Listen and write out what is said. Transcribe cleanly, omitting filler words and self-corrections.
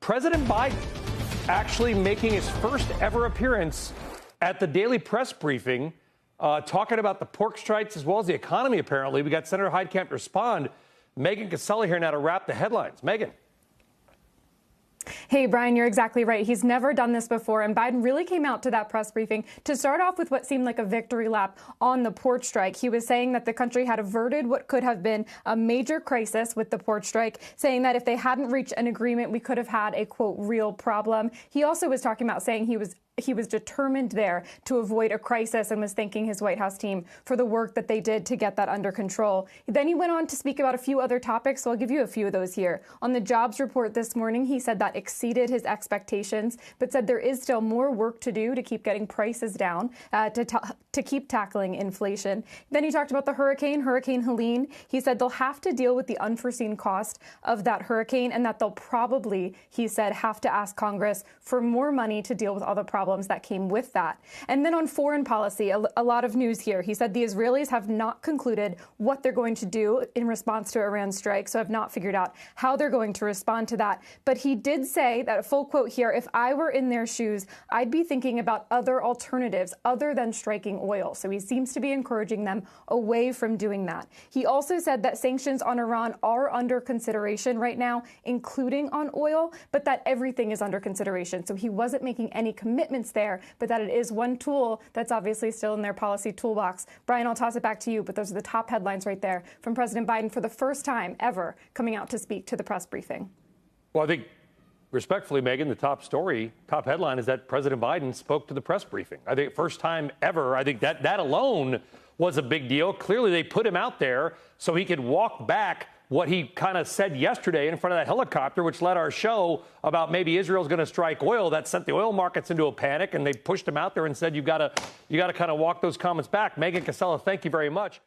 President Biden actually making his first ever appearance at the daily press briefing, talking about the pork strikes as well as the economy, apparently. We got Senator Heitkamp to respond. Megan Cassella here now to wrap the headlines. Megan. Hey, Brian, you're exactly right. He's never done this before. And Biden really came out to that press briefing to start off with what seemed like a victory lap on the port strike. He was saying that the country had averted what could have been a major crisis with the port strike, saying that if they hadn't reached an agreement, we could have had a, quote, real problem. He also was talking about saying he was determined there to avoid a crisis and was thanking his White House team for the work that they did to get that under control. Then he went on to speak about a few other topics, so I'll give you a few of those here. On the jobs report this morning, he said that exceeded his expectations, but said there is still more work to do to keep getting prices down, to keep tackling inflation. Then he talked about the Hurricane Helene. He said they'll have to deal with the unforeseen cost of that hurricane and that they'll probably, he said, have to ask Congress for more money to deal with all the problems that came with that. And then on foreign policy, a lot of news here. He said the Israelis have not concluded what they're going to do in response to Iran's strike, so have not figured out how they're going to respond to that. But he did say that, a full quote here, if I were in their shoes, I'd be thinking about other alternatives other than striking oil. So he seems to be encouraging them away from doing that. He also said that sanctions on Iran are under consideration right now, including on oil, but that everything is under consideration. So he wasn't making any commitments there, but that it is one tool that's obviously still in their policy toolbox. Brian, I'll toss it back to you, but those are the top headlines right there from President Biden for the first time ever coming out to speak to the press briefing. Well, I think, respectfully, Megan, the top headline is that President Biden spoke to the press briefing. I think first time ever. I think that alone was a big deal. Clearly, they put him out there so he could walk back what he kind of said yesterday in front of that helicopter, which led our show about maybe Israel's going to strike oil. That sent the oil markets into a panic, and they pushed him out there and said, you got to kind of walk those comments back. Megan Cassella, thank you very much.